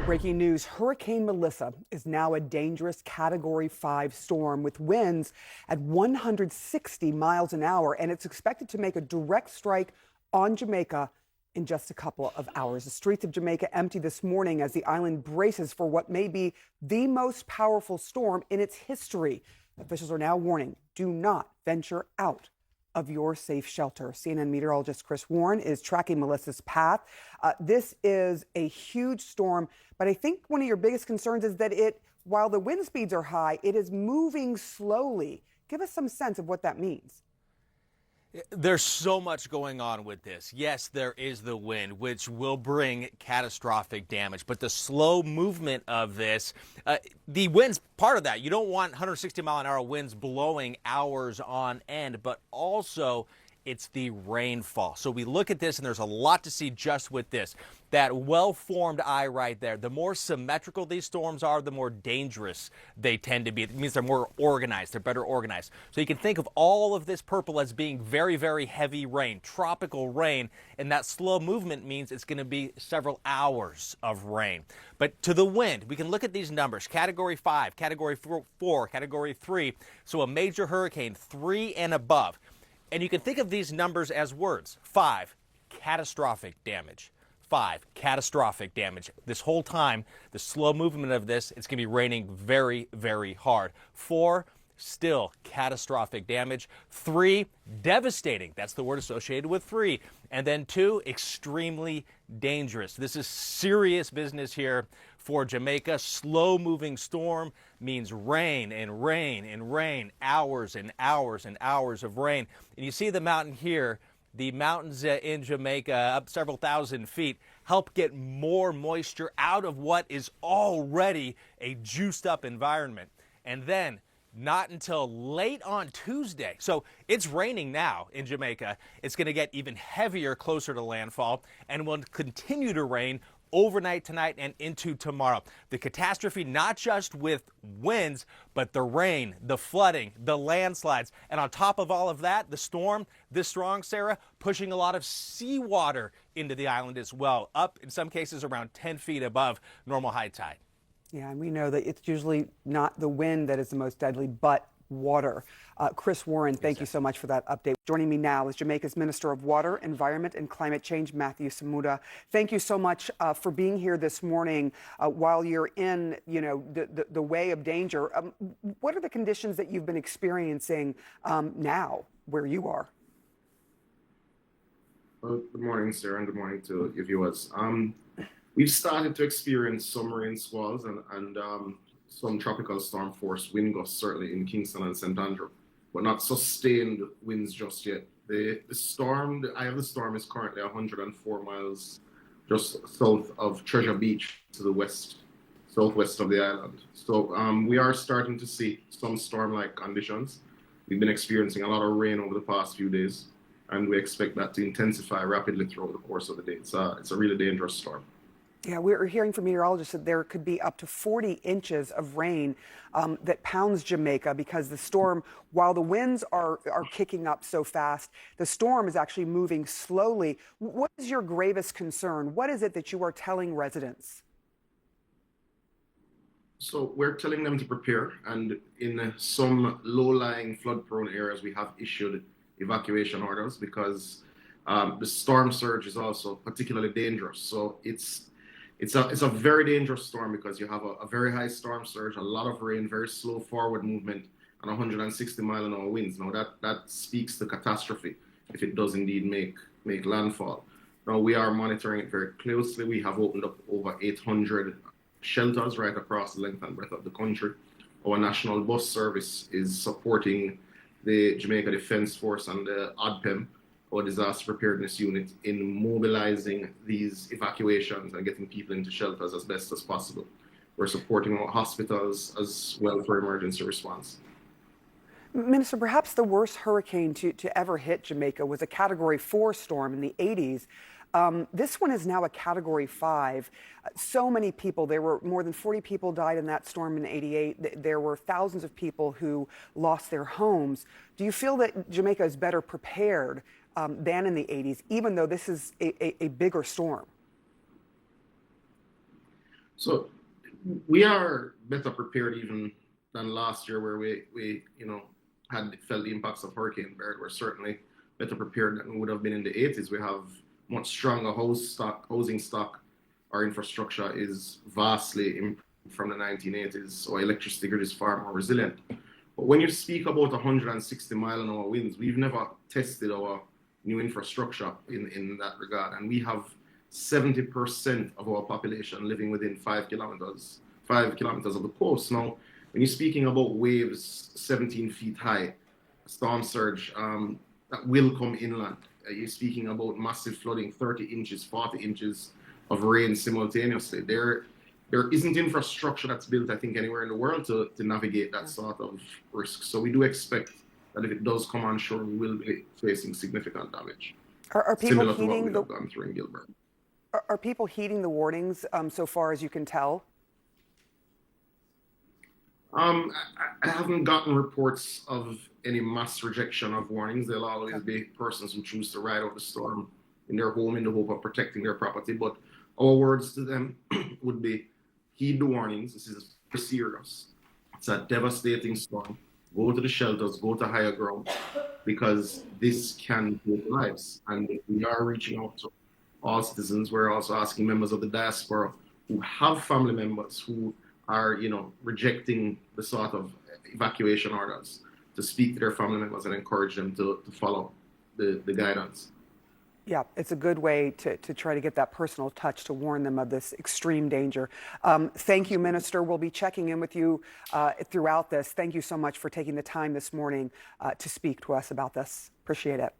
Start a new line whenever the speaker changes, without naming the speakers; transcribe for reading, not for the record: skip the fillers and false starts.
Breaking news, Hurricane Melissa is now a dangerous Category 5 storm with winds at 160 miles an hour, and it's expected to make a direct strike on Jamaica in just a couple of hours. The streets of Jamaica empty this morning as the island braces for what may be the most powerful storm in its history. Officials are now warning, do not venture out of your safe shelter. CNN meteorologist Chris Warren is tracking Melissa's path. This is a huge storm, but I think one of your biggest concerns is that while the wind speeds are high, it is moving slowly. Give us some sense of what that means.
There's so much going on with this. Yes, there is the wind, which will bring catastrophic damage, but the slow movement of this, the wind's part of that. You don't want 160-mile-an-hour winds blowing hours on end, but also it's the rainfall. So we look at this, and there's a lot to see just with this. That well-formed eye right there, the more symmetrical these storms are, the more dangerous they tend to be. It means they're more organized, they're better organized. So you can think of all of this purple as being very, very heavy rain, tropical rain, and that slow movement means it's going to be several hours of rain. But to the wind, we can look at these numbers, Category 5, Category 4, Category 3, so a major hurricane, 3 and above. And you can think of these numbers as words. 5, catastrophic damage. 5, catastrophic damage. This whole time, the slow movement of this, it's going to be raining very, very hard. 4, still catastrophic damage. 3, devastating. That's the word associated with 3. And then 2, extremely dangerous. This is serious business here for Jamaica. Slow-moving storm means rain and rain and rain, hours and hours and hours of rain. And you see the mountain here, the mountains in Jamaica, up several thousand feet, help get more moisture out of what is already a juiced-up environment. And then, not until late on Tuesday. So it's raining now in Jamaica. It's going to get even heavier closer to landfall and will continue to rain overnight tonight and into tomorrow. The catastrophe, not just with winds, but the rain, the flooding, the landslides. And on top of all of that, the storm, this strong, Sarah, pushing a lot of seawater into the island as well, up in some cases around 10 feet above normal high tide.
Yeah, and we know that it's usually not the wind that is the most deadly, but water. Chris Warren, thank you so much for that update. Joining me now is Jamaica's Minister of Water, Environment and Climate Change, Matthew Samuda. Thank you so much for being here this morning while you're in, the way of danger. What are the conditions that you've been experiencing now where you are?
Well, good morning, Sarah, and good morning to your viewers. We've started to experience some rain squalls and some tropical storm force wind gusts, certainly in Kingston and St. Andrew, but not sustained winds just yet. The eye of the storm is currently 104 miles just south of Treasure Beach to the southwest of the island. So we are starting to see some storm-like conditions. We've been experiencing a lot of rain over the past few days, and we expect that to intensify rapidly throughout the course of the day. It's a really dangerous storm.
Yeah, we're hearing from meteorologists that there could be up to 40 inches of rain that pounds Jamaica because the storm, while the winds are kicking up so fast, the storm is actually moving slowly. What is your gravest concern? What is it that you are telling residents?
So we're telling them to prepare, and in some low-lying flood-prone areas, we have issued evacuation orders because the storm surge is also particularly dangerous. So it's a very dangerous storm because you have a very high storm surge, a lot of rain, very slow forward movement, and 160-mile-an-hour winds. Now that speaks to catastrophe if it does indeed make landfall. Now we are monitoring it very closely. We have opened up over 800 shelters right across the length and breadth of the country. Our national bus service is supporting the Jamaica Defence Force and the ODPEM, or disaster preparedness unit, in mobilizing these evacuations and getting people into shelters as best as possible. We're supporting our hospitals as well for emergency response.
Minister, perhaps the worst hurricane to ever hit Jamaica was a Category 4 storm in the 80s. This one is now a Category 5. So many people, there were more than 40 people died in that storm in '88. There were thousands of people who lost their homes. Do you feel that Jamaica is better prepared than in the 80s, even though this is a bigger storm?
So we are better prepared even than last year, where we had felt the impacts of Hurricane Beryl. We're certainly better prepared than we would have been in the 80s. We have much stronger housing stock. Our infrastructure is vastly improved from the 1980s, so our electricity grid is far more resilient. But when you speak about 160-mile-an-hour winds, we've never tested our new infrastructure in that regard, and we have 70% of our population living within 5 kilometers of the coast. Now, when you're speaking about waves 17 feet high, storm surge that will come inland, you're speaking about massive flooding, 30 inches, 40 inches of rain simultaneously. There isn't infrastructure that's built, I think, anywhere in the world to navigate that sort of risk. So we do expect that if it does come on shore, we will be facing significant damage,
Are people
similar to what
heeding
we have gone through in Gilbert.
Are people heeding the warnings so far as you can tell?
I haven't gotten reports of any mass rejection of warnings. There'll always be persons who choose to ride out the storm in their home in the hope of protecting their property. But our words to them would be, heed the warnings. This is serious. It's a devastating storm. Go to the shelters, go to higher ground, because this can take lives. And we are reaching out to all citizens. We're also asking members of the diaspora who have family members who are, rejecting the sort of evacuation orders to speak to their family members and encourage them to follow the guidance.
Yeah, it's a good way to try to get that personal touch to warn them of this extreme danger. Thank you, Minister. We'll be checking in with you throughout this. Thank you so much for taking the time this morning to speak to us about this. Appreciate it.